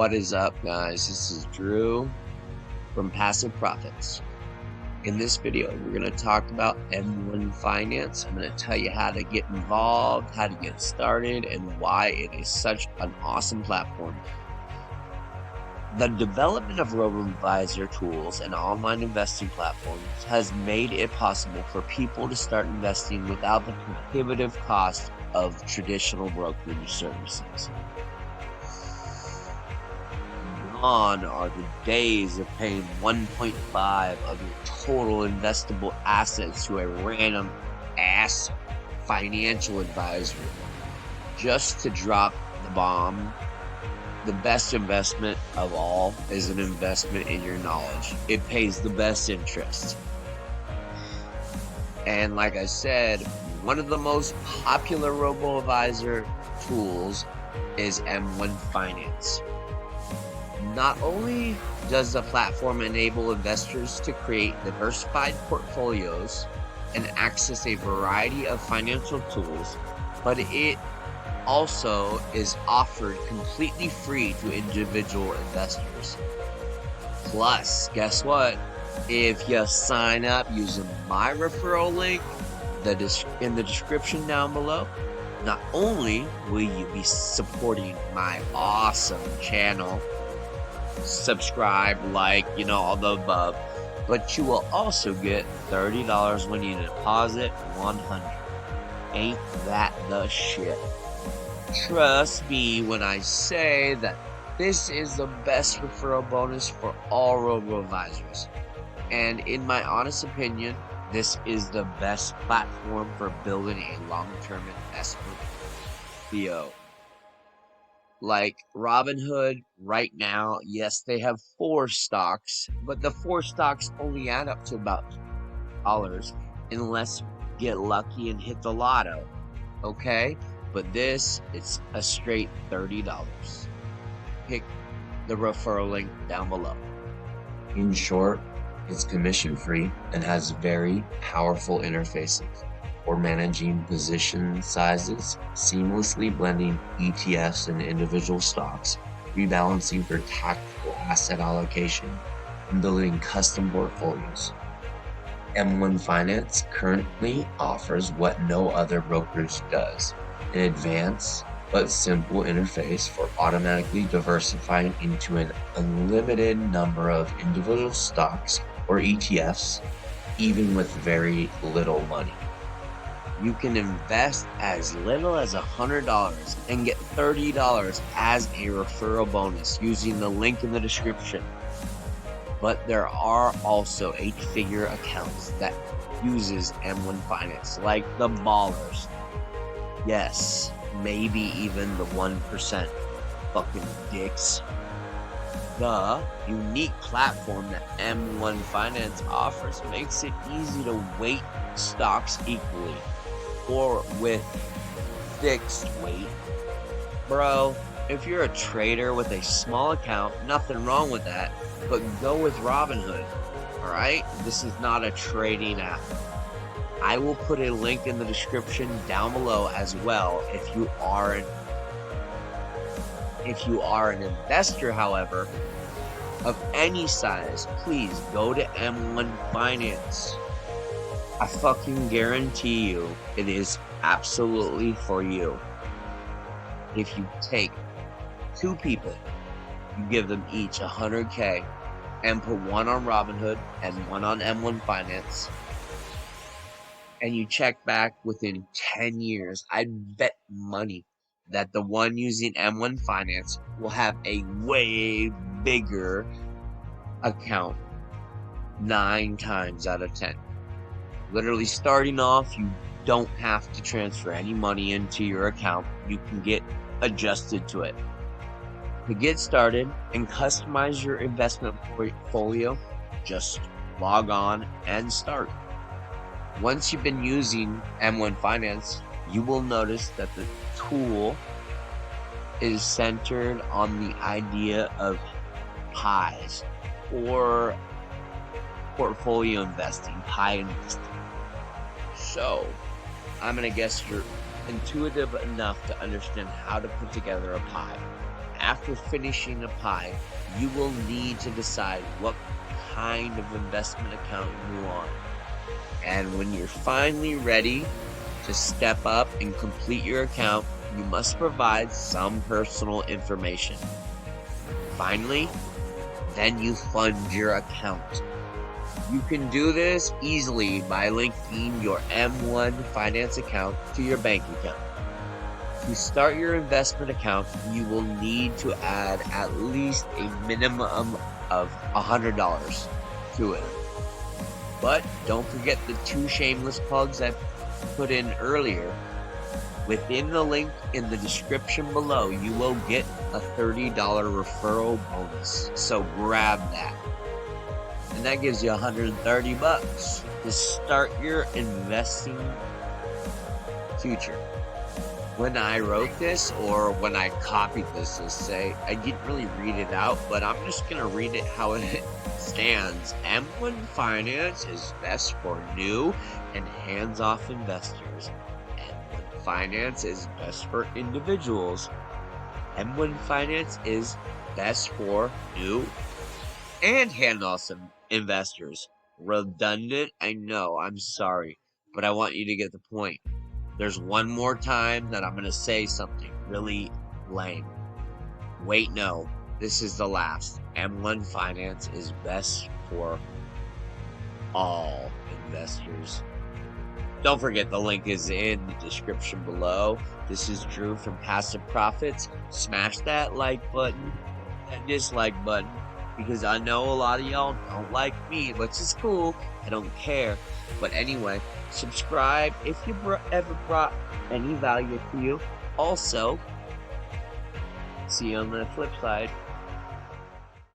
What is up, guys? This is Drew from Passive Profits. In this video, we're going to talk about M1 Finance. I'm going to tell you how to get involved, how to get started, and why it is such an awesome platform. The development of robo-advisor tools and online investing platforms has made it possible for people to start investing without the prohibitive cost of traditional brokerage services. Gone are the days of paying 1.5 of your total investable assets to a random ass financial advisor just to drop the bomb. The best investment of all is an investment in your knowledge. It pays the best interest. And like I said, one of the most popular robo-advisor tools is M1 Finance. Not only does the platform enable investors to create diversified portfolios and access a variety of financial tools, but it also is offered completely free to individual investors. Plus, guess what? If you sign up using my referral link in the description down below, not only will you be supporting my awesome channel, subscribe, like, all the above, but you will also get $30 when you deposit $100. Ain't that the shit? Trust me when I say that this is the best referral bonus for all robo-advisors. And in my honest opinion, this is the best platform for building a long-term investment portfolio. Like Robinhood right now, yes, they have 4 stocks, but the 4 stocks only add up to about $2 unless you get lucky and hit the lotto. Okay? But this, it's a straight $30. Pick the referral link down below. In short, it's commission free and has very powerful interfaces for managing position sizes, seamlessly blending ETFs and individual stocks, rebalancing for tactical asset allocation, and building custom portfolios. M1 Finance currently offers what no other brokerage does: an advanced but simple interface for automatically diversifying into an unlimited number of individual stocks or ETFs, even with very little money. You can invest as little as $100 and get $30 as a referral bonus using the link in the description. But there are also 8-figure accounts that uses M1 Finance, like the ballers. Yes, maybe even the 1% fucking dicks. The unique platform that M1 Finance offers makes it easy to weight stocks equally or with fixed weight. Bro, if you're a trader with a small account, nothing wrong with that, but go with Robinhood, alright? This is not a trading app. I will put a link in the description down below as well. If you are an investor, however, of any size, please go to M1 Finance. I fucking guarantee you it is absolutely for you. If you take 2 people, you give them each $100K and put one on Robinhood and one on M1 Finance, and you check back within 10 years, I'd bet money that the one using M1 Finance will have a way bigger account 9 times out of 10. Literally starting off, you don't have to transfer any money into your account. You can get adjusted to it. To get started and customize your investment portfolio, just log on and start. Once you've been using M1 Finance, you will notice that the tool is centered on the idea of pies or portfolio investing, pie investing. So, I'm going to guess you're intuitive enough to understand how to put together a pie. After finishing the pie, you will need to decide what kind of investment account you want. And when you're finally ready to step up and complete your account, you must provide some personal information. Finally, then you fund your account. You can do this easily by linking your M1 Finance account to your bank account. To start your investment account, you will need to add at least a minimum of $100 to it. But don't forget the 2 shameless plugs I put in earlier. Within the link in the description below, you will get a $30 referral bonus. So grab that. And that gives you $130 to start your investing future. When I wrote this, or when I copied this, let's say, I didn't really read it out, but I'm just going to read it how it stands. M1 Finance is best for new and hands-off investors. M1 Finance is best for individuals. M1 Finance is best for new and hands-off investors. Redundant, I know, I'm sorry, but I want you to get the point. There's one more time that I'm going to say something really lame. Wait, no, this is the last. M1 Finance is best for all investors. Don't forget the link is in the description below. This is Drew from Passive Profits. Smash that like button, that dislike button, because I know a lot of y'all don't like me, which is cool. I don't care. But anyway, subscribe if you ever brought any value to you. Also, see you on the flip side.